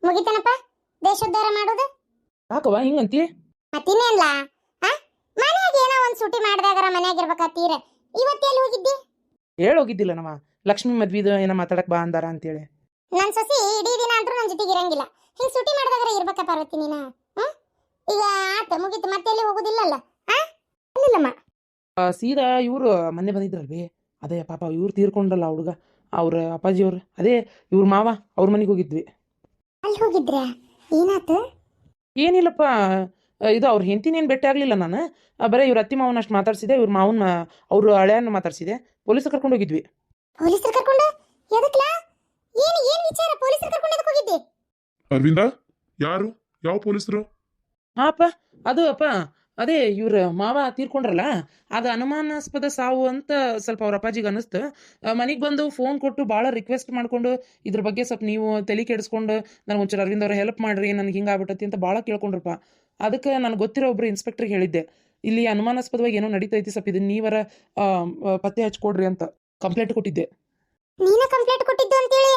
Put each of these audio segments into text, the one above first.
ಮುಗಿತನಪ್ಪ ದೇಶೋದ್ಧಾರ ಮಾಡೋದು. ಯಾಕವ್ವ ಹಿಂಗಂತಿ? ಮತ್ತಿನ್ನೇನ್ಲ ಮನ್ಯಾಗ ಏನೋ ಒಂದ್ ಸುಟಿ ಮಾಡ್ದಾಗರ ಮನ್ಯಾಗ ಇರ್ಬೇಕಾತೀರ. ಇವತ್ತೆಲ್ಲಿ ಹೋಗಿದ್ದಿ? ಹೇಳೋಗಿದ್ದಿಲ್ಲ ನಮ್ಮ ಲಕ್ಷ್ಮಿ ಮದ್ವಿದು ಏನೋ ಮಾತಾಡಕ್ ಬಾ ಅಂದಾರ ಅಂತೇಳಿ. ನನ್ ಸೊಸಿ ಇಡೀ ದಿನ ಅಂದ್ರೂ ನನ್ ಜೊತೆಗೆ ಇರಂಗಿಲ್ಲ. ಹಿಂಗ್ ಸುಟಿ ಮಾಡ್ದಾಗರ ಇರ್ಬೇಕ ಪಾರ್ವತಿ ನೀನ? ಈಗ ಆತ ಮುಗಿತು, ಮತ್ತೆ ಎಲ್ಲಿ ಹೋಗುದಿಲ್ಲಲ್ಲ? ಇಲ್ಲಮ್ಮ ಸೀದಾ ಇವ್ರು ಮೊನ್ನೆ ಬಂದಿದ್ರಲ್ವಿ, ಅದೇ ಪಾಪ ಇವ್ರು ತೀರ್ಕೊಂಡ್ರಲ್ಲ ಹುಡುಗ, ಅವ್ರ ಅಪ್ಪಾಜಿಯವ್ರು, ಅದೇ ಇವ್ರ ಮಾವ ಅವ್ರ ಮನೆಗೆ ಹೋಗಿದ್ವಿ. ಅಲ್ಲಿ ಹೋಗಿದ್ರ? ಏನಾತ? ಏನಿಲ್ಲಪ್ಪ, ಇದು ಅವ್ರ ಹೆಂಡತಿನೇನು ಭೇಟಿ ಆಗಲಿಲ್ಲ ನಾನು. ಬರೀ ಇವ್ರ ಅತ್ತಿ ಮಾವನ ಅಷ್ಟು ಮಾತಾಡ್ಸಿದೆ, ಇವ್ರ ಮಾವನ ಅವ್ರ ಹಳೆಯನ್ನ ಮಾತಾಡ್ಸಿದೆ. ಪೊಲೀಸರು ಕರ್ಕೊಂಡು ಹೋಗಿದ್ವಿ. ಪೊಲೀಸರು ಕರ್ಕೊಂಡು? ಎದಕ್ಲಾ? ಏನ್ ವಿಚಾರ? ಪೊಲೀಸರು ಕರ್ಕೊಂಡು ಎದಕ್ಕೆ ಹೋಗಿದ್ದಿ? ಅರವಿಂದ, ಯಾರು? ಯಾವ ಪೊಲೀಸರು? ಹಾಂ ಅಪ್ಪ, ಅದು ಅಪ್ಪ ಅದೇ ಇವ್ರ ಮಾವ ತೀರ್ಕೊಂಡ್ರಲ್ಲ, ಅದು ಅನುಮಾನಾಸ್ಪದ ಸಾವು ಅಂತ ಸ್ವಲ್ಪ ಅವ್ರ ಅಪ್ಪಾಜಿಗೆ ಅನ್ನಿಸ್ತು. ಮನೆಗೆ ಬಂದು ಫೋನ್ ಕೊಟ್ಟು ಭಾಳ ರಿಕ್ವೆಸ್ಟ್ ಮಾಡಿಕೊಂಡು ಇದ್ರ ಬಗ್ಗೆ ಸ್ವಲ್ಪ ನೀವು ತಲೆ ಕೆಡಿಸ್ಕೊಂಡು ನನಗೆ ಒಂಚೂರು ಅರವಿಂದ್ ಅವ್ರ ಹೆಲ್ಪ್ ಮಾಡಿರಿ, ನನಗೆ ಹಿಂಗಾಗ್ಬಿಟ್ಟತಿ ಅಂತ ಭಾಳ ಕೇಳ್ಕೊಂಡ್ರಪ್ಪ. ಅದಕ್ಕೆ ನನಗೆ ಗೊತ್ತಿರೋ ಒಬ್ರು ಇನ್ಸ್ಪೆಕ್ಟ್ರಿಗೆ ಹೇಳಿದ್ದೆ, ಇಲ್ಲಿ ಅನುಮಾನಾಸ್ಪದವಾಗಿ ಏನೋ ನಡೀತೈತಿ, ಸ್ವಲ್ಪ ಇದನ್ನ ನೀವರ ಪತ್ತೆ ಹಚ್ಕೊಡ್ರಿ ಅಂತ ಕಂಪ್ಲೇಂಟ್ ಕೊಟ್ಟಿದ್ದೆ. ನೀನ ಕಂಪ್ಲೇಂಟ್ ಕೊಟ್ಟಿದ್ದು ಅಂತೇಳಿ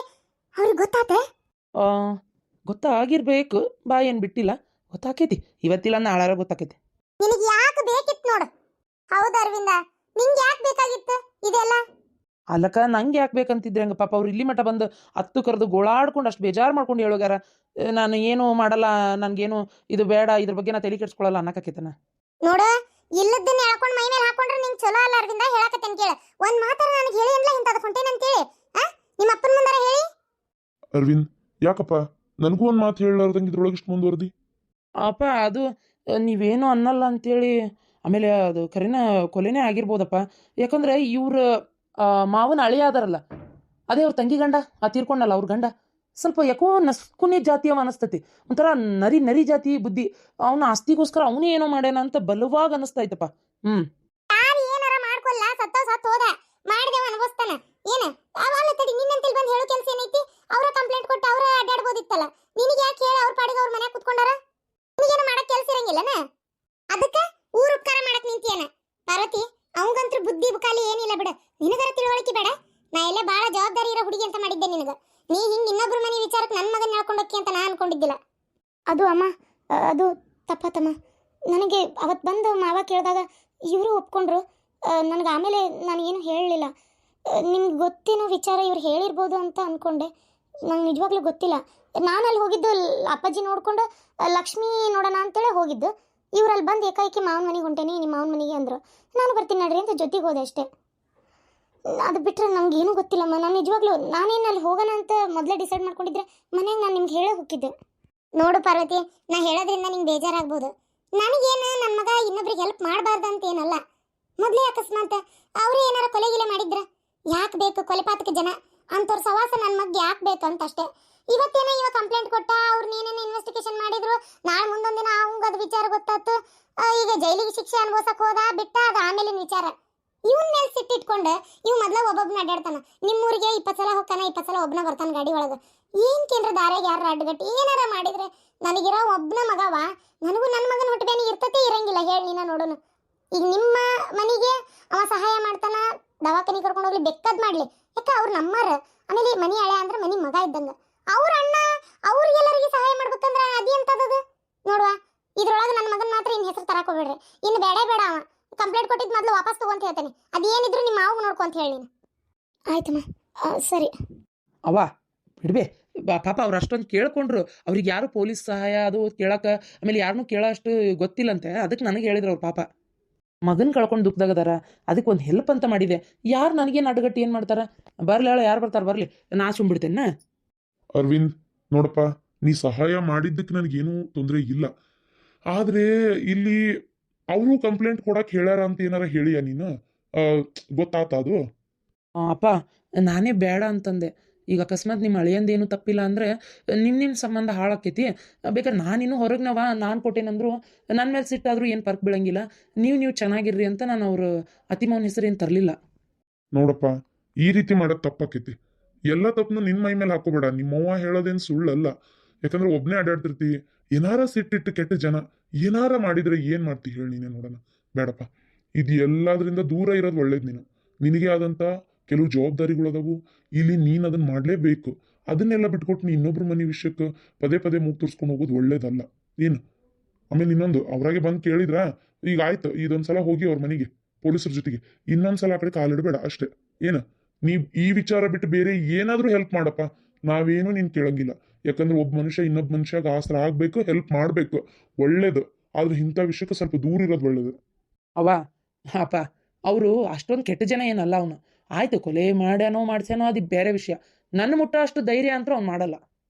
ಅವ್ರಿಗೆ ಗೊತ್ತಾತ? ಗೊತ್ತಾಗಿರ್ಬೇಕು, ಬಾ ಏನು ಬಿಟ್ಟಿಲ್ಲ, ಗೊತ್ತಾಕೈತಿ. ಇವತ್ತಿಲ್ಲ ನಾಳೆ ಗೊತ್ತಾಕೈತಿ. ನಿನಗೆ ಯಾಕೆ ಬೇಕಿತ್ತು ನೋಡು? ಹೌದು ಅರವಿಂದ, ನಿಂಗೆ ಯಾಕೆ ಬೇಕಾಗಿತ್ತು ಇದೆಲ್ಲ? ಅಲ್ಲಕ್ಕ, ನಂಗೆ ಯಾಕೆ ಬೇಕಂತಿದ್ರೆ ಹಂಗೆ ಪಾಪ ಅವ್ರು ಇಲ್ಲಿ ಮಠ ಬಂದು ಹತ್ತು ಕರೆದು ಗೋಳಾಡ್ಕೊಂಡು ಅಷ್ಟು ಬೇಜಾರು ಮಾಡ್ಕೊಂಡು ಹೇಳೋಗ್ಯಾರ. ನಾನು ಏನು ಮಾಡಲ್ಲ, ನನಗೇನು ಇದು ಬೇಡ, ಇದ್ರ ಬಗ್ಗೆ ನಾ ತಲೆ ಕೆಡ್ಸ್ಕೊಳ್ಳಲ್ಲ ಅನ್ನಕತ್ತೇನ. ನೋಡು, ಇಲ್ಲದನ್ನ ಹೇಳ್ಕೊಂಡು ಮೈ ಮೇಲೆ ಹಾಕೊಂಡ್ರೆ ನಿಂಗೆ ಚಲೋ ಅಲ್ಲ ಅರವಿಂದ. ಹೇಳಕತ್ತೇನೆ ಕೇಳ, ಒಂದ್ ಮಾತಾರ ನನಗೆ ಹೇಳಿ ಅನ್ಲ ಇಂತದ ಹೊಂಟೇನೆ ಅಂತೇಳಿ. ನಿಮ್ಮ ಅಪ್ಪನ ಮುಂದಾರ ಹೇಳಿ. ಅರವಿಂದ್, ಯಾಕಪ್ಪ ನನಗೂ ಒಂದು ಮಾತು ಹೇಳಲಾರ್ದಂಗೆ ಇದ್ರೊಳಗೆ ಇಷ್ಟು ಮುಂದುವರೆದಿ? ಅಪ್ಪ ಅದು ನೀವೇನು ಅನ್ನಲ್ಲ ಅಂತೇಳಿ, ಆಮೇಲೆ ಅದು ಕರಿನ ಕೊಲೆನೇ ಆಗಿರ್ಬೋದಪ್ಪ. ಯಾಕಂದ್ರೆ ಇವ್ರ ಮಾವನ ಅಳಿಯ ಅದಾರಲ್ಲ, ಅದೇ ಅವ್ರ ತಂಗಿ ಗಂಡ ತೀರ್ಕೊಂಡಲ್ಲ, ಅವ್ರ ಗಂಡ ಸ್ವಲ್ಪ ಯಾಕೋ ನಸ್ಕುನಿ ಜಾತಿಯವ ಅನಿಸ್ತತಿ, ಒಂಥರ ನರಿ ಜಾತಿ ಬುದ್ಧಿ. ಅವನ ಆಸ್ತಿಗೋಸ್ಕರ ಅವನೇ ಏನೋ ಮಾಡ್ಯಾನ ಅಂತ ಬಲವಾಗಿ ಅನಿಸ್ತಾಯ್ತಪ್ಪ. ಯಾರು ಏನಾರ ಮಾಡ್ಕೊಲ್ಲ, ಸತ್ತ ಹೋದ, ಮಾಡಿದೇವ ಅನ್ಭವಿಸ್ತಾನ. ಏನ ಅವಲ್ಲ ತಡಿ, ನಿನ್ನಂತಲ್ಲಿ ಬಂದು ಹೇಳೋ ಕೆಲಸ ಏನೈತಿ? ಅವರ ಕಂಪ್ಲೇಂಟ್ ಕೊಟ್ಟು ಅವರ ಅಡ್ಡಾಡ್ಬೋದಿತ್ತಲ್ಲ. ನಿನಗೆ ಯಾಕೆ ಹೇಳ? ಅವ್ರ ಪಾಡಿಗೆ ಅವ್ರ ಮನ್ಯಾಗ ಕುತ್ಕೊಂಡಾರ, ನಿನಗೇನು ಮಾಡಕ್ ಕೆಲಸ ಇರಂಗಿಲ್ಲನ? ಅದಕ್ಕೆ ಊರು ಉಪಕಾರ ಮಾಡಕ್ ನಿಂತಿಯೇನ? ಪಾರ್ವತಿ, ಅವಂಗಂತೂ ಬುದ್ಧಿ ಬುಕಾಲಿ ಏನಿಲ್ಲ ಬಿಡ. ನಿನಗರ ತಿಳುವಳಿಕೆ ಬೇಡ? ನಾ ಎಲ್ಲ ಬಾಳ ಜವಾಬ್ದಾರಿ ಇರೋ ಹುಡುಗಿ ಅಂತ ಮಾಡಿದ್ದೆ ನಿನಗ. ನೀ ಹಿಂಗ್ ಇನ್ನೊಬ್ರ ಮನೆ ವಿಚಾರಕ್ಕೆ ನನ್ನ ಮಗನ ಹೇಳ್ಕೊಂಡೋಕ್ಕಿ ಅಂತ ನಾ ಅನ್ಕೊಂಡಿದ್ದಿಲ್ಲ. ಅದು ಅಮ್ಮ, ಅದು ತಪ್ಪಾತಮ್ಮ. ನನಗೆ ಅವತ್ತು ಬಂದು ಮಾವ ಕೇಳಿದಾಗ ಇವರು ಒಪ್ಕೊಂಡ್ರು. ನನಗೆ ಆಮೇಲೆ ನಾನು ಏನು ಹೇಳಲಿಲ್ಲ. ನಿಮ್ಗೆ ಗೊತ್ತೇನೋ ವಿಚಾರ ಇವ್ರು ಹೇಳಿರ್ಬೋದು ಅಂತ ಅಂದ್ಕೊಂಡೆ. ನಂಗೆ ನಿಜವಾಗ್ಲೂ ಗೊತ್ತಿಲ್ಲ. ನಾನು ಅಲ್ಲಿ ಹೋಗಿದ್ದು ಅಪ್ಪಾಜಿ ನೋಡ್ಕೊಂಡು ಲಕ್ಷ್ಮಿ ನೋಡೋಣ ಅಂತೇಳಿ ಹೋಗಿದ್ದು. ಇವ್ರಲ್ಲಿ ಬಂದು ಏಕಾಏಕಿ ಮಾವನ ಮನೆಗೆ ಹೊಂಟೇನಿ, ನಿಮ್ಮ ಮಾವನ ಮನೆಗೆ ಅಂದರು. ನಾನು ಬರ್ತೀನಿ ನಡ್ರಿ ಅಂತ ಜೊತೆಗೆ ಹೋದೆ ಅಷ್ಟೇ. ಅದು ಬಿಟ್ಟರೆ ನಂಗೆ ಏನೂ ಗೊತ್ತಿಲ್ಲಮ್ಮ. ನಾನು ನಿಜವಾಗ್ಲೂ ನಾನೇನು ಅಲ್ಲಿ ಹೋಗೋಣ ಅಂತ ಮೊದಲೇ ಡಿಸೈಡ್ ಮಾಡ್ಕೊಂಡಿದ್ರೆ ಮನೆಗೆ ನಾನು ನಿಮ್ಗೆ ಹೇಳೇ ಹೋಗಿದ್ದೆ. ನೋಡು ಪಾರ್ವತಿ, ನಾ ಹೇಳೋದ್ರಿಂದ ನಿಂಗೆ ಬೇಜಾರಾಗ್ಬೋದು. ನನಗೇನು ನನ್ನ ಮಗ ಇನ್ನೊಬ್ರಿಗೆ ಹೆಲ್ಪ್ ಮಾಡಬಾರ್ದು ಅಂತ ಏನಲ್ಲ. ಮೊದಲೇ ಅಕಸ್ಮಾತ್ ಅವರೇ ಏನಾರ ಕೊಲೆಗಿಲೆ ಮಾಡಿದ್ರೆ ಯಾಕೆ ಬೇಕು ಕೊಲೆಪಾತಕ ಜನ ಅಂಥವ್ರ ಸವಾಸ ನನ್ನ ಮಗ್ಗೆ ಯಾಕೆ ಬೇಕು ಅಂತ ಅಷ್ಟೇ. ಇವತ್ತೇನೋ ಇವಾಗ ಕಂಪ್ಲೇಂಟ್ ಕೊಟ್ಟ, ಅವ್ರನ್ನೇನೇನು ಇನ್ವೆಸ್ಟಿಗೇಷನ್ ಮಾಡಿದ್ರು, ನಾಳೆ ಮುಂದೊಂದಿನ ಅವಂಗ ಅದು ವಿಚಾರ ಗೊತ್ತಾಯ್ತು. ಈಗ ಜೈಲಿಗೆ ಶಿಕ್ಷೆ ಅನುಭವಿಸಕ್ಕೆ ಹೋದ, ಬಿಟ್ಟ, ಅದು ಆಮೇಲಿನ ವಿಚಾರ. ಇವನ್ ಮೇಲೆ ಸಿಟ್ಟಿಟ್ಕೊಂಡು ಇವ್ ಮೊದ್ಲ ಒಬ್ಬೊಬ್ಬನ ಅಡ್ಡಾಡ್ತಾನ. ನಿಮ್ಮೂರಿಗೆ 20 ಸಲ ಹೋಗ್ತಾನ, 20 ಸಲ ಒಬ್ಬನ ಬರ್ತಾನ ಗಾಡಿ ಒಳಗೆ. ಏನ್ ಕೇಂದ್ರ ದಾರ್ಯಾಗ ಯಾರು ಅಡ್ಡಗಟ್ಟಿ ಏನಾರ ಮಾಡಿದ್ರೆ ನನಗಿರೋ ಒಬ್ಬನ ಮಗವ, ನನಗೂ ನನ್ನ ಮಗನ ಹೊಟ್ಟಬೇನಿ ಇರ್ತತೆ ಇರಂಗಿಲ್ಲ ಹೇಳಿ ನೀನ ನೋಡೋನು. ಈಗ ನಿಮ್ಮ ಮನೆಗೆ ಅವ ಸಹಾಯ ಮಾಡ್ತಾನ, ದವಾಖಾನೆ ಕರ್ಕೊಂಡು ಹೋಗ್ಲಿ, ಬೆಕ್ಕದ್ ಮಾಡ್ಲಿ, ಯಾಕೆ ಅವ್ರು ನಮ್ಮಾರ. ಆಮೇಲೆ ಮನಿ ಹಳೆ ಅಂದ್ರೆ ಮನಿ ಮಗ ಇದ್ದಂಗ. ಅವ್ರ ಅಣ್ಣ ಅವ್ರಿಗೆಲ್ಲರಿಗೆ ಸಹಾಯ ಮಾಡ್ಬೇಕಂದ್ರ ಅದೇಂತದದು ನೋಡುವ. ಇದ್ರೊಳಗೆ ನನ್ನ ಮಗನ ಮಾತ್ರ ಇನ್ ಹೆಸರು ತರಕ್ ಹೋಗ್ಬೇಡ್ರಿ. ಇನ್ನು ಬೇಡ ಆ ಕಂಪ್ಲೇಂಟ್ ಕೊಟ್ಟಿದ್ದು ಮೊದಲು ವಾಪಸ್ ತಗೊಂತ ಹೇಳ್ತೇನೆ. ಅದೇನಿದ್ರು ನಿಮ್ಮ ಮಾವು ನೋಡ್ಕೊಂತ ಹೇಳಿ ನೀನು. ಆಯ್ತಮ್ಮ, ಸರಿ. ಅವ್ವ ಬಿಡ್ಬೇ, ಪಾಪ ಅವ್ರು ಅಷ್ಟೊಂದು ಕೇಳ್ಕೊಂಡ್ರು. ಅವ್ರಿಗೆ ಯಾರು ಪೊಲೀಸ್ ಸಹಾಯ ಅದು ಕೇಳಕ್ಕೆ, ಆಮೇಲೆ ಯಾರನ್ನೂ ಕೇಳೋ ಅಷ್ಟು ಗೊತ್ತಿಲ್ಲಂತೆ. ಅದಕ್ಕೆ ನನಗೆ ಹೇಳಿದ್ರು ಅವ್ರು ಪಾಪ ಮಗನ ಕಳ್ಕೊಂಡು ದುಃಖದಾಗದಾರ, ಅದಕ್ಕೆ ಒಂದು ಹೆಲ್ಪ್ ಅಂತ ಮಾಡಿದೆ. ಯಾರು ನನಗೇನು ಅಡ್ಡಗಟ್ಟಿ ಏನು ಮಾಡ್ತಾರ? ಬರ್ಲಿ ಹೇಳ, ಯಾರು ಬರ್ತಾರೆ ಬರಲಿ, ನಾ ಸುಮ್ಬಿಡ್ತೇನೆ. ಅರವಿಂದ್, ನೋಡಪ್ಪ, ನೀ ಸಹಾಯ ಮಾಡಿದ್ದಕ್ಕೆ ನನಗೇನೂ ತೊಂದರೆ ಇಲ್ಲ. ಆದರೆ ಇಲ್ಲಿ ಅವರು ಕಂಪ್ಲೇಂಟ್ ಕೊಡಕ್ಕೆ ಹೇಳ್ಯಾರ ಅಂತ ಏನಾರ ಹೇಳಿಯ ನೀನು? ಗೊತ್ತಾತ ಅದು? ಅಪ್ಪ, ನಾನೇ ಬೇಡ ಅಂತಂದೆ. ಈಗ ಅಕಸ್ಮಾತ್ ನಿಮ್ಮ ಅಳಿಯಂದೇನು ತಪ್ಪಿಲ್ಲ ಅಂದರೆ ನಿಮ್ಮ ಸಂಬಂಧ ಹಾಳಾಕೈತಿ. ಬೇಕಾದ್ರೆ ನಾನಿನ್ನೂ ಹೊರಗ್ನವ, ನಾನು ಕೊಟ್ಟೇನಂದ್ರು ನನ್ನ ಮೇಲೆ ಸಿಟ್ಟಾದರೂ ಏನು ಪರ್ಕ್ ಬೀಳಂಗಿಲ್ಲ. ನೀವು ಚೆನ್ನಾಗಿರ್ರಿ ಅಂತ ನಾನು ಅವ್ರ ಅತಿಮೌನ ಹೆಸರು ಏನು ತರಲಿಲ್ಲ. ನೋಡಪ್ಪ, ಈ ರೀತಿ ಮಾಡೋದು ತಪ್ಪಾಕೈತಿ. ಎಲ್ಲ ತಪ್ಪನು ನಿನ್ನ ಮೈ ಮೇಲೆ ಹಾಕೋಬೇಡ. ನಿಮ್ಮವ್ವ ಹೇಳೋದೇನು ಸುಳ್ಳಲ್ಲ. ಯಾಕಂದ್ರೆ ಒಬ್ಬನೇ ಅಡ್ಡಾಡ್ತಿರ್ತಿ, ಏನಾರ ಸಿಟ್ಟಿಟ್ಟು ಕೆಟ್ಟ ಜನ ಏನಾರ ಮಾಡಿದ್ರೆ ಏನು ಮಾಡ್ತಿ ಹೇಳಿ ನೀನೇ ನೋಡೋಣ. ಬೇಡಪ್ಪ, ಇದು ಎಲ್ಲದರಿಂದ ದೂರ ಇರೋದು ಒಳ್ಳೇದು. ನಿನಗೆ ಆದಂಥ ಕೆಲವು ಜವಾಬ್ದಾರಿಗಳದವು. ಇಲ್ಲಿ ನೀನು ಅದನ್ನು ಮಾಡಲೇಬೇಕು. ಅದನ್ನೆಲ್ಲ ಬಿಟ್ಕೊಟ್ಟು ನೀ ಇನ್ನೊಬ್ರ ಮನೆ ವಿಷಯಕ್ಕೆ ಪದೇ ಪದೇ ಮೂಗ್ ತೋರಿಸ್ಕೊಂಡು ಹೋಗೋದು ಒಳ್ಳೇದಲ್ಲ. ಏನು ಆಮೇಲೆ ಇನ್ನೊಂದು ಅವ್ರಾಗೆ ಬಂದು ಕೇಳಿದ್ರ, ಈಗ ಆಯ್ತು ಇದೊಂದ್ಸಲ ಹೋಗಿ ಅವ್ರ ಮನೆಗೆ ಪೊಲೀಸರ ಜೊತೆಗೆ, ಇನ್ನೊಂದ್ಸಲ ಆ ಕಡೆ ಕಾಲಿಡಬೇಡ ಅಷ್ಟೇ. ಏನ ನೀ ಈ ವಿಚಾರ ಬಿಟ್ಟು ಬೇರೆ ಏನಾದ್ರೂ ಹೆಲ್ಪ್ ಮಾಡಪ್ಪ, ನಾವೇನು ನೀನ್ ಕೇಳಂಗಿಲ್ಲ. ಯಾಕಂದ್ರೆ ಒಬ್ಬ ಮನುಷ್ಯ ಇನ್ನೊಬ್ಬ ಮನುಷ್ಯಗೆ ಆಸರ ಆಗ್ಬೇಕು, ಹೆಲ್ಪ್ ಮಾಡ್ಬೇಕು, ಒಳ್ಳೇದು. ಆದ್ರೆ ಇಂಥ ವಿಷಯಕ್ಕೆ ಸ್ವಲ್ಪ ದೂರ ಇರೋದು ಒಳ್ಳೇದು. ಅವ ಅಪ್ಪ ಅವರು ಅಷ್ಟೊಂದು ಕೆಟ್ಟ ಜನ ಏನಲ್ಲ ಅವನು. ಆಯ್ತು ಕೊಲೆ ಮಾಡ್ಯಾನೋ ಮಾಡ್ಸ್ಯಾನೋ ಅದು ಬೇರೆ ವಿಷಯ. ನನ್ನ ಮುಟ್ಟೋ ಅಷ್ಟು ಧೈರ್ಯ ಅಂತೂ ಅವ್ನು ಮಾಡಲ್ಲ.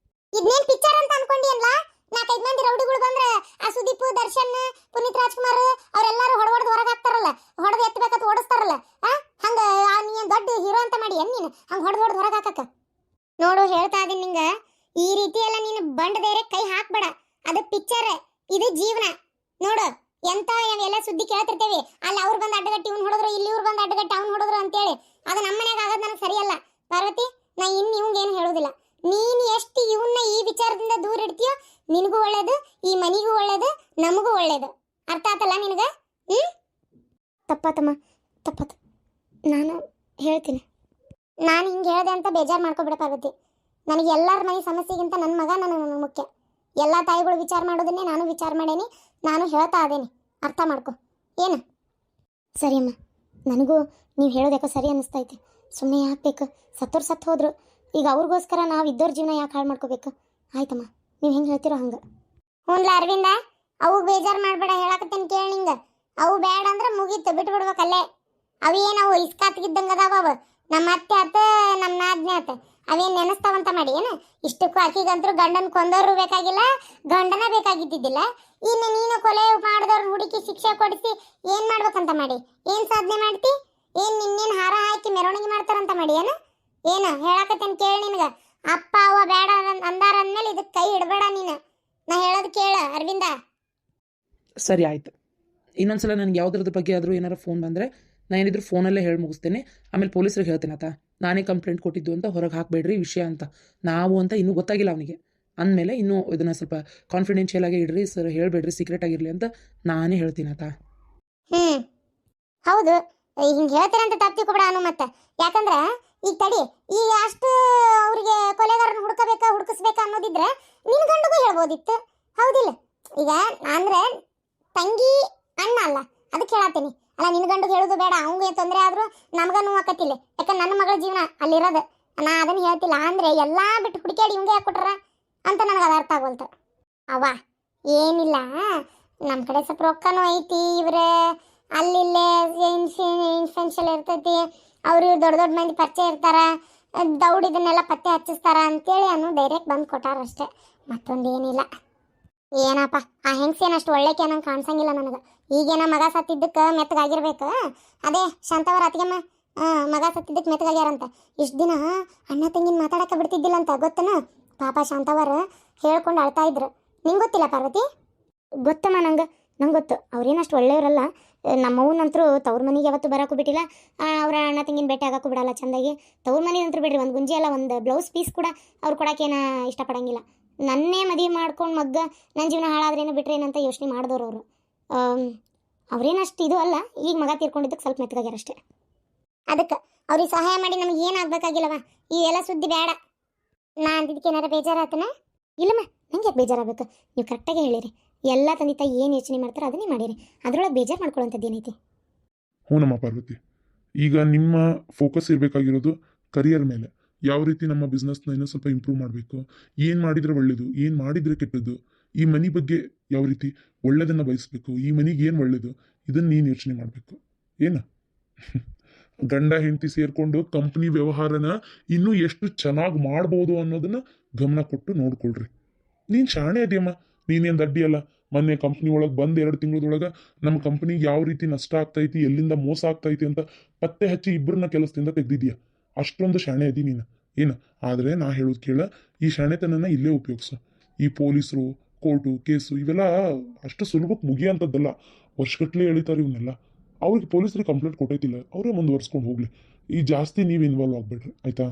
ಇದ್ನೇನ್ ಪಿಕ್ಚರ್ ಅಂತ ಅನ್ಕೊಂಡಿಯಲ್ಲ? 4-5 ಮಂದಿ ರೌಡಿಗಳು ಬಂದ್ರೆ ಆ ಸುದೀಪ್, ದರ್ಶನ್, ಪುನೀತ್ ರಾಜ್ಕುಮಾರ್ ಅವರೆಲ್ಲರೂ ಹೊಡೆದು ಹೊರಗೆ ಹಾಕ್ತಾರಲ್ಲ, ಹೊಡೆದು ಎತ್ತಬೇಕಂತ ಓಡಿಸ್ತಾರಲ್ಲ, ಹಂಗ ನೀನ್ ದೊಡ್ಡ ಹೀರೋ ಅಂತ ಮಾಡಿ ನೀನು ಹಂಗ ಹೊಡೆದು ಹೊರಗೆ ಹಾಕಕ್ಕ. ನೋಡು ಹೇಳ್ತಾ ಇದೀನಿ ನಿಂಗ, ಈ ರೀತಿ ಎಲ್ಲ ನೀನು ಬಂಡ ಧೈರ್ಯ ಕೈ ಹಾಕ್ಬೇಡ. ಅದು ಪಿಕ್ಚರ್, ಇದು ಜೀವನ. ನೋಡು ಎಂತ ಎಲ್ಲ ಸುದ್ದಿ ಕೇಳ್ತಿರ್ತೇವೆ, ಅಲ್ಲಿ ಅವ್ರು ಬಂದು ಅಡ್ಡಗಟ್ಟಿ ಇವ್ನು ಹೊಡೆದ್ರು, ಇಲ್ಲಿ ಇವ್ರು ಬಂದು ಅಡ್ಡಗಟ್ಟಿ ಅವ್ನು ಹೊಡೆದ್ರು ಅಂತೇಳಿ. ಅದು ನಮ್ಮ ಮನ್ಯಾಗ ಆಗೋದು ನನಗೆ ಸರಿಯಲ್ಲ ಪಾರ್ವತಿ. ನಾ ಇನ್ನು ಇವಂಗೇನು ಹೇಳೋದಿಲ್ಲ. ನೀನು ಎಷ್ಟು ಇವನ್ನ ಈ ವಿಚಾರದಿಂದ ದೂರ ಇಡ್ತೀಯೋ ನಿನಗೂ ಒಳ್ಳೇದು, ಈ ಮನಿಗೂ ಒಳ್ಳೇದು, ನಮಗೂ ಒಳ್ಳೇದು. ಅರ್ಥ ಆತಲ್ಲ ನಿನಗ? ತಪ್ಪಾತಮ್ಮ, ತಪ್ಪಾತ. ನಾನು ಹೇಳ್ತೀನಿ. ನಾನು ಹಿಂಗೆ ಹೇಳಿದೆ ಅಂತ ಬೇಜಾರು ಮಾಡ್ಕೊಬಿಡ ಪಾರ್ವತಿ. ನನಗೆ ಎಲ್ಲರ ಮನೆ ಸಮಸ್ಯೆಗಿಂತ ನನ್ನ ಮಗ ನನಗೆ ಮುಖ್ಯ. ಎಲ್ಲ ತಾಯಿಗಳು ವಿಚಾರ ಮಾಡೋದನ್ನೇ ನಾನು ವಿಚಾರ ಮಾಡೇನಿ. ನಾನು ಹೇಳ್ತಾ ಇದ್ದೇನೆ, ಅರ್ಥ ಮಾಡ್ಕೊ ಏನು? ಸರಿ ಅಮ್ಮ, ನನಗೂ ನೀವು ಹೇಳೋದಕ್ಕೆ ಸರಿ ಅನ್ನಿಸ್ತೈತಿ. ಸುಮ್ಮನೆ ಯಾಕೆ ಬೇಕು? ಸತ್ತೋರು ಸತ್ತು ಹೋದ್ರು, ಈಗ ಅವ್ರಿಗೋಸ್ಕರ ನಾವು ಇದ್ದವ್ರ ಜೀವನ ಯಾಕೆ ಹಾಳು ಮಾಡ್ಕೋಬೇಕು? ಆಯ್ತಮ್ಮ, ನೀವು ಹೆಂಗೆ ಹೇಳ್ತೀರೋ ಹಂಗೆ. ಹ್ಞೂನ್ಲ ಅರವಿಂದ, ಅವು ಬೇಜಾರು ಮಾಡಬೇಡ, ಹೇಳಕತ್ತೇನೆ ಕೇಳಿ ನಿಂಗೆ. ಅವು ಬೇಡ ಅಂದ್ರೆ ಮುಗೀತು, ಬಿಟ್ಟು ಬಿಡ್ಬೇಕಲ್ಲೇ. ಅವೇನವು ಇಸ್ಕಾತ್ಗಿದ್ದಂಗೆ ಅದಾವ ಅವು. ನಮ್ಮ ಅತ್ತೆ ಆತ, ನಮ್ಮ ನಾದ್ನೆ ಆತ, ಅವೇನು ನೆನೆಸ್ತಾವಂತ ಮಾಡಿ ಏನು? ಇಷ್ಟಕ್ಕೂ ಆಕಿಗಂತರೂ ಗಂಡನ ಕೊಂದವರು ಬೇಕಾಗಿಲ್ಲ, ಗಂಡನ ಬೇಕಾಗಿದ್ದಿದ್ದಿಲ್ಲ. ಇನ್ನು ನೀನು ಕೊಲೆ ಮಾಡಿದವ್ರನ್ನ ಹುಡುಕಿ ಶಿಕ್ಷೆ ಕೊಡಿಸಿ ಏನು ಮಾಡ್ಬೇಕಂತ ಮಾಡಿ? ಏನು ಸಾಧನೆ ಮಾಡ್ತಿ? ಏನು ನಿನ್ನೇನು ಹಾರ ಹಾಕಿ ಮೆರವಣಿಗೆ ಮಾಡ್ತಾರಂತ ಮಾಡಿ ಏನು? ಏನು ಹೇಳಕತ್ತೇನೆ ಕೇಳಿ ನಿನಗೆ. ಅಪ್ಪ ಅವ್ವ ಬೇಡ ಅಂದಾರ ಅಂದ್ಮೇಲೆ ಇದಕ್ಕೆ ಕೈ ಇಡಬೇಡ ನೀನು. ನಾ ಹೇಳೋದು ಕೇಳ ಅರವಿಂದ. ಸರಿ ಆಯ್ತು. ಇನ್ನೊಂದ್ಸಲ ನನಗೆ ಯಾವುದ್ರದ್ದು ಬಗ್ಗೆ ಆದರೂ ಏನಾರು ಫೋನ್ ಬಂದರೆ ನಾನು ಏನಿದ್ರು ಫೋನಲ್ಲೇ ಹೇಳಿ ಮುಗಿಸ್ತೇನೆ. ಆಮೇಲೆ ಪೊಲೀಸ್ರಿಗೆ ಹೇಳ್ತೇನೆ ಆತ ನಾನೇ ಕಂಪ್ಲೇಂಟ್ ಕೊಟ್ಟಿದ್ದು ಅಂತ, ಹೊರಗೆ ಹಾಕಬೇಡ್ರಿ ವಿಷಯ ಅಂತ. ನಾವು ಅಂತ ಇನ್ನೂ ಗೊತ್ತಾಗಿಲ್ಲ ಅವನಿಗೆ ಅಂದಮೇಲೆ ಇನ್ನೂ ಇದನ್ನು ಸ್ವಲ್ಪ ಕಾನ್ಫಿಡೆನ್ಷಿಯಲ್ ಆಗಿ ಇಡ್ರಿ ಸರ್, ಹೇಳಬೇಡ್ರಿ, ಸೀಕ್ರೆಟ್ ಆಗಿರಲಿ ಅಂತ ನಾನೇ ಹೇಳ್ತೀನಿ ಆತ. ಹೌದು, ಹಿಂಗೆ ಹೇಳ್ತೀರಂತ ತಪ್ಪಿಕೊಬೇಡ ಅನು. ಮತ್ತೆ ಯಾಕಂದ್ರೆ ಈಗ ತಡಿ, ಈಗ ಅಷ್ಟು ಅವ್ರಿಗೆ ಕೊಲೆಗಾರನ ಹುಡುಕಿಸ್ಬೇಕಾ ಅನ್ನೋದಿದ್ರೆ ನಿನ್ನ ಗಂಡಗೂ ಹೇಳ್ಬೋದಿತ್ತು, ಹೌದಿಲ್ಲ? ಈಗ ಅಂದ್ರೆ ತಂಗಿ ಅಣ್ಣ ಅಲ್ಲ, ಅದಕ್ಕೆ ಹೇಳತ್ತೀನಿ. ಅಲ್ಲ ನಿನ್ನ ಗಂಡು ಹೇಳೋದು ಬೇಡ, ಅವಂಗೆ ತೊಂದರೆ ಆದರೂ ನಮ್ಗ ನೋವು ಆಕತಿಲ್ಲ. ಯಾಕಂದ್ರೆ ನನ್ನ ಮಗಳ ಜೀವನ ಅಲ್ಲಿರೋದು, ನಾ ಅದನ್ನು ಹೇಳ್ತಿಲ್ಲ. ಅಂದ್ರೆ ಎಲ್ಲ ಬಿಟ್ಟು ಹುಡುಕಾಡಿ ಇವಂಗೆ ಹಾಕ್ಕೊಟ್ರ ಅಂತ ನನಗೆ ಅದು ಅರ್ಥ ಆಗೋಲ್ತು. ಅವ್ವ ಏನಿಲ್ಲ, ನಮ್ಮ ಕಡೆ ಸ್ವಲ್ಪ ರೊಕ್ಕನೂ ಐತಿ, ಇವ್ರೆ ಅಲ್ಲಿಲ್ಲೇ ಇನ್ಫೆನ್ಷಿಯಲ್ ಇರ್ತೈತಿ, ಅವರು ದೊಡ್ಡ ದೊಡ್ಡ ಮಂದಿ ಪರಿಚಯ ಇರ್ತಾರ, ದೌಡ್ ಇದನ್ನೆಲ್ಲ ಪತ್ತೆ ಹಚ್ಚಿಸ್ತಾರ ಅಂತೇಳಿ ಅನ್ನು ಡೈರೆಕ್ಟ್ ಬಂದು ಕೊಟ್ಟಾರ ಅಷ್ಟೇ, ಮತ್ತೊಂದು ಏನಿಲ್ಲ. ಏನಪ್ಪ ಆ ಹೆಂಗ್ಸೇನಷ್ಟು ಒಳ್ಳೆಕೆ ನಂಗೆ ಕಾಣಿಸಂಗಿಲ್ಲ ನನಗೆ. ಈಗೇನ ಮಗ ಸತ್ತಿದ್ದಕ್ಕೆ ಮೆತ್ತಗಾಗಿರ್ಬೇಕು. ಅದೇ ಶಾಂತವರ ಅತ್ತಿಗೆಮ್ಮ ಮಗ ಸತ್ತಿದ್ದಕ್ಕೆ ಮೆತ್ತಗಾಗ್ಯಾರಂತ. ಇಷ್ಟು ದಿನ ಅಣ್ಣ ತಂಗಿನ ಮಾತಾಡಕ್ಕೆ ಬಿಡ್ತಿದ್ದಿಲ್ಲ ಅಂತ ಗೊತ್ತನ? ಪಾಪ ಶಾಂತವರ ಹೇಳ್ಕೊಂಡು ಅಳ್ತಾ ಇದ್ರು. ನಿಂಗೆ ಗೊತ್ತಿಲ್ಲ ಪಾರ್ವತಿ? ಗೊತ್ತಮ್ಮ ನಂಗೆ ಗೊತ್ತು. ಅವ್ರೇನಷ್ಟು ಒಳ್ಳೆಯವರಲ್ಲ. ನಮ್ಮವನಂತರೂ ತವ್ರ ಮನೆಗೆ ಯಾವತ್ತು ಬರೋಕ್ಕೂ ಬಿಟ್ಟಿಲ್ಲ, ಅವ್ರ ಅಣ್ಣ ತಂಗಿನ ಭೇಟಿ ಆಗೋಕ್ಕೂ ಬಿಡಲ್ಲ ಚಂದಾಗಿ. ತವ್ರ ಮನೆ ಅಂತೂ ಬಿಡ್ರಿ, ಒಂದು ಗುಂಜಿ ಅಲ್ಲ, ಒಂದು ಬ್ಲೌಸ್ ಪೀಸ್ ಕೂಡ ಅವ್ರು ಕೊಡೋಕ್ಕೇನ ಇಷ್ಟಪಡಂಗಿಲ್ಲ. ನನ್ನೇ ಮದುವೆ ಮಾಡ್ಕೊಂಡು ಮಗ್ಗ ನನ್ನ ಜೀವನ ಹಾಳಾದ್ರೇನು ಬಿಟ್ರೇನಂತ ಯೋಚನೆ ಮಾಡಿದವ್ರು ಅವರು. ಅವ್ರೇನಷ್ಟು ಇದು ಅಲ್ಲ, ಈಗ ಮಗ ತೀರ್ಕೊಂಡಿದ್ದಕ್ಕೆ ಸ್ವಲ್ಪ ಮೆತ್ತಗಾಗ್ಯಾರಷ್ಟೇ. ಅದಕ್ಕೆ ಅವ್ರಿಗೆ ಸಹಾಯ ಮಾಡಿ ನಮ್ಗೆ ಏನಾಗಬೇಕಾಗಿಲ್ಲವ. ಈ ಎಲ್ಲ ಸುದ್ದಿ ಬೇಡ. ನಾ ಅಂದಿದ್ದಕ್ಕೆ ಏನಾರ ಬೇಜಾರಾತನ? ಇಲ್ಲಮ್ಮ, ನಂಗೆ ಯಾಕೆ ಬೇಜಾರಾಗಬೇಕು? ನೀವು ಕರೆಕ್ಟಾಗಿ ಹೇಳಿರಿ. ಎಲ್ಲ ತಂದೆ ತಾಯಿ ಏನು ಯೋಚನೆ ಮಾಡ್ತಾರೆ ಅದನ್ನೇ ಮಾಡಿರಿ, ಅದರೊಳಗೆ ಬೇಜಾರು ಮಾಡ್ಕೊಳ್ಳೋಂಥದ್ದು ಏನೈತಿ? ಹ್ಞೂನಮ್ಮ ಪಾರ್ವತಿ, ಈಗ ನಿಮ್ಮ ಫೋಕಸ್ ಇರಬೇಕಾಗಿರೋದು ಕರಿಯರ್ ಮೇಲೆ. ಯಾವ ರೀತಿ ನಮ್ಮ ಬಿಸ್ನೆಸ್ನ ಇನ್ನೂ ಸ್ವಲ್ಪ ಇಂಪ್ರೂವ್ ಮಾಡಬೇಕು, ಏನು ಮಾಡಿದರೆ ಒಳ್ಳೆಯದು, ಏನು ಮಾಡಿದರೆ ಕೆಟ್ಟದ್ದು, ಈ ಮನೆ ಬಗ್ಗೆ ಯಾವ ರೀತಿ ಒಳ್ಳೆಯದನ್ನು ಬಯಸಬೇಕು, ಈ ಮನೆಗೆ ಏನು ಒಳ್ಳೆಯದು, ಇದನ್ನು ನೀನು ಯೋಚನೆ ಮಾಡಬೇಕು. ಏನು ಗಂಡ ಹೆಂಡತಿ ಸೇರಿಕೊಂಡು ಕಂಪ್ನಿ ವ್ಯವಹಾರನ ಇನ್ನೂ ಎಷ್ಟು ಚೆನ್ನಾಗಿ ಮಾಡ್ಬೋದು ಅನ್ನೋದನ್ನು ಗಮನ ಕೊಟ್ಟು ನೋಡ್ಕೊಳ್ರಿ. ನೀನು ಶಾಣೆ ಅದೆಯಮ್ಮ, ನೀನೇನು ದಡ್ಡಿ ಅಲ್ಲ. ಮೊನ್ನೆ ಕಂಪ್ನಿ ಒಳಗೆ ಬಂದು 2 ತಿಂಗಳದೊಳಗೆ ನಮ್ಮ ಕಂಪ್ನಿಗೆ ಯಾವ ರೀತಿ ನಷ್ಟ ಆಗ್ತೈತಿ, ಎಲ್ಲಿಂದ ಮೋಸ ಆಗ್ತೈತಿ ಅಂತ ಪತ್ತೆ ಹಚ್ಚಿ ಇಬ್ಬರನ್ನ ಕೆಲಸದಿಂದ ತೆಗ್ದಿದ್ಯಾ. ಅಷ್ಟೊಂದು ಶಾಣೆ ಅದಿ ನೀನು. ಏನು ಆದರೆ ನಾ ಹೇಳೋದು ಕೇಳ, ಈ ಶಾಣೆತನನ ಇಲ್ಲೇ ಉಪಯೋಗಿಸು. ಈ ಪೊಲೀಸರು, ಕೋರ್ಟು, ಕೇಸು ಇವೆಲ್ಲ ಅಷ್ಟು ಸುಲಭಕ್ಕೆ ಮುಗಿಯೋಂಥದ್ದಲ್ಲ. ವರ್ಷಗಟ್ಟಲೆ ಎಳಿತಾರೆ ಇವನ್ನೆಲ್ಲ. ಅವ್ರಿಗೆ ಪೊಲೀಸರಿಗೆ ಕಂಪ್ಲೇಂಟ್ ಕೊಟ್ಟೈತಿಲ್ಲ, ಅವರೇ ಮುಂದುವರ್ಸ್ಕೊಂಡು ಹೋಗಲಿ. ಈ ಜಾಸ್ತಿ ನೀವು ಇನ್ವಾಲ್ವ್ ಆಗಬೇಡ್ರಿ, ಆಯಿತಾ?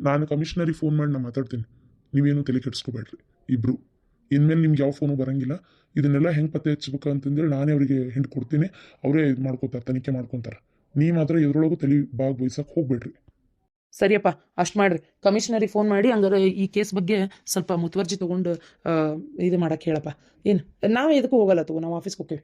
ನಾನು ಕಮಿಷನರಿಗೆ ಫೋನ್ ಮಾಡಿ ನಾನು ಮಾತಾಡ್ತೀನಿ, ನೀವೇನು ತಲೆ ಕೆಡಿಸ್ಕೋಬೇಡ್ರಿ ಇಬ್ಬರು. ಇನ್ಮೇಲೆ ನಿಮ್ಗೆ ಯಾವ ಫೋನು ಬರೋಂಗಿಲ್ಲ. ಇದನ್ನೆಲ್ಲ ಹೆಂಗೆ ಪತ್ತೆ ಹಚ್ಬೇಕು ಅಂತಂದೇಳಿ ನಾನೇ ಅವರಿಗೆ ಹಿಂಟ್ ಕೊಡ್ತೀನಿ, ಅವರೇ ಇದು ಮಾಡ್ಕೋತಾರೆ, ತನಿಖೆ ಮಾಡ್ಕೊತಾರೆ. ನೀವು ಮಾತ್ರ ಎದ್ರೊಳಗೂ ತಲೆ ಭಾಗವಹಿಸಕ್ಕೆ ಹೋಗ್ಬೇಡ್ರಿ. ಸರಿಯಪ್ಪ ಅಷ್ಟು ಮಾಡ್ರಿ. ಕಮಿಷನರಿಗೆ ಫೋನ್ ಮಾಡಿ ಹಂಗಾರೆ ಈ ಕೇಸ್ ಬಗ್ಗೆ ಸ್ವಲ್ಪ ಮುತುವರ್ಜಿ ತೊಗೊಂಡು ಇದು ಮಾಡಕ್ಕೆ ಹೇಳಪ್ಪ. ಏನು ನಾವು ಇದಕ್ಕೂ ಹೋಗಲ್ಲ ತಗೋ, ನಾವು ಆಫೀಸ್ಗೆ ಹೋಗ್ತೀವಿ.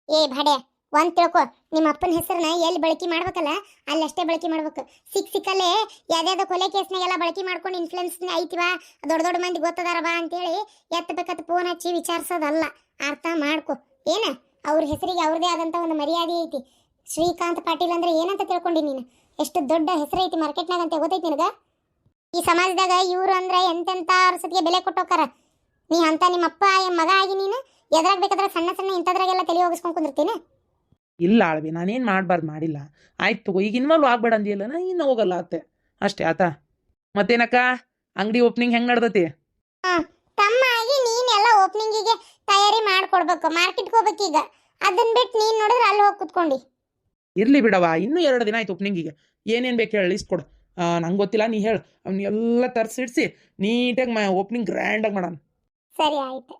ಏ ಭಾಡೆ ಒಂದ್ ತಿಳ್ಕೊ, ನಿಮ್ಮ ಅಪ್ಪನ ಹೆಸರನ್ನ ಎಲ್ಲಿ ಬಳಕೆ ಮಾಡ್ಬೇಕಲ್ಲ ಅಲ್ಲಷ್ಟೇ ಬಳಕೆ ಮಾಡ್ಬೇಕು. ಸಿಕ್ಕಲ್ಲೇ ಯಾವ್ದಾವ್ದು ಕೊಲೆ ಕೇಸ್ನಾಗೆಲ್ಲ ಬಳಕೆ ಮಾಡ್ಕೊಂಡು ಇನ್ಫ್ಲೂಯೆನ್ಸ್ ಐತಿವ ದೊಡ್ಡ ದೊಡ್ಡ ಮಂದಿ ಗೊತ್ತದಾರ ಬಾ ಅಂತೇಳಿ ಎತ್ತಬೇಕತ್ತ ಫೋನ್ ಹಚ್ಚಿ ವಿಚಾರಿಸೋದಲ್ಲ. ಅರ್ಥ ಮಾಡ್ಕೊ. ಏನ ಅವ್ರ ಹೆಸರಿಗೆ ಅವ್ರದೇ ಆದಂತ ಒಂದು ಮರ್ಯಾದೆ ಐತಿ. ಶ್ರೀಕಾಂತ್ ಪಾಟೀಲ್ ಅಂದ್ರೆ ಏನಂತ ತಿಳ್ಕೊಂಡಿ ನೀನು? ಎಷ್ಟು ದೊಡ್ಡ ಹೆಸರು ಐತಿ ಮಾರ್ಕೆಟ್ನಾಗ ಅಂತ ಗೊತ್ತೈತಿ ನಿನಗ? ಈ ಸಮಾಜದಾಗ ಇವ್ರು ಅಂದ್ರೆ ಎಂತೆಂತ ಸತಿಗೆ ಬೆಲೆ ಕೊಟ್ಟೋಕಾರ. ನೀ ಅಂತ ನಿಮ್ಮ ಅಪ್ಪ ಮಗ ಆಗಿ ನೀನು ಎದ್ರಾಗ ಬೇಕಾದ್ರೆ ಸಣ್ಣ ಸಣ್ಣ ಇಂಥದ್ರಾಗೆಲ್ಲ ತಲೆ ಹೋಗಿಸ್ಕೊಂಡ್ ಕುಂದಿರ್ತೀನಿ. ಇಲ್ಲ ಆಳ್ವಿ, ನಾನೇನು ಮಾಡಬಾರ್ದು ಮಾಡಿಲ್ಲ. ಆಯ್ತು ತಗೋ, ಈಗ ಇನ್ವಾಲ್ವ್ ಆಗ್ಬೇಡ ಅಂದಿಲ್ಲ, ನಾ ಇನ್ನು ಹೋಗಲ್ಲ ಅತ್ತೆ ಅಷ್ಟೇ ಆತಾ. ಮತ್ತೇನಕ್ಕ ಅಂಗಡಿ ಓಪನಿಂಗ್ ಹೆಂಗೆ ನಡ್ದತಿ? ತಮ್ಮ ಆಗಿ ನೀನೆಲ್ಲ ಓಪನಿಂಗಿಗೆ ತಯಾರಿ ಮಾಡ್ಕೊಡ್ಬೇಕು. ಮಾರ್ಕೆಟ್ಗೆ ಹೋಗ್ಬೇಕೀಗ. ಅದನ್ನ ಬಿಟ್ಟು ನೀನ್ ನೋಡಿದ್ರೆ ಅಲ್ಲಿ ಹೋಗಿ ಕುತ್ಕೊಂಡಿ. ಇರ್ಲಿ ಬಿಡವಾ, ಇನ್ನೂ 2 ದಿನ ಆಯ್ತು ಓಪನಿಂಗಿಗೆ. ಏನೇನು ಬೇಕು ಹೇಳಿ ಲಿಸ್ಟ್ ಕೊಡು. ನಂಗೆ ಗೊತ್ತಿಲ್ಲ, ನೀ ಹೇಳು. ಅವ್ನೆಲ್ಲ ತರಿಸಿಡ್ಸಿ ನೀಟಾಗಿ ಓಪನಿಂಗ್ ಗ್ರ್ಯಾಂಡಾಗಿ ಮಾಡೋಣ. ಸರಿ ಆಯ್ತು.